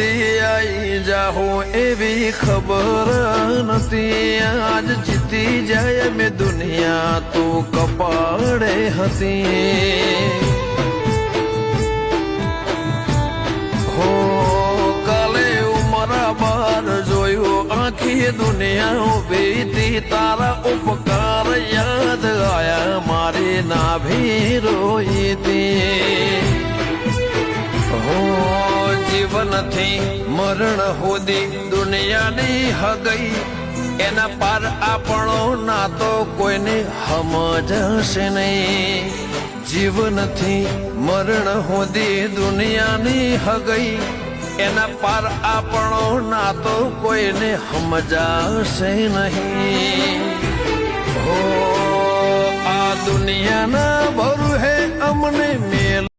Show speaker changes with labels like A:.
A: સુધી આઈ જાહો એવી ખબર નથી આજ જીતી જાય મેં દુનિયા તું કપાળે હતી હો કાલે ઉમરા બાર જોયું આખી દુનિયા ઉભી તારા ઉપકાર યાદ આયા મારી નાભી રોઈતી હો જીવનથી મરણ સુધી દુનિયાની હગઈ એના પાર આપણો નાતો કોઈને સમજશે નહીં જીવનથી મરણ સુધી દુનિયાની હગઈ એના પાર આપણો નાતો કોઈને સમજાશે નહીં હો આ દુનિયાના ભરું હે અમને મેલ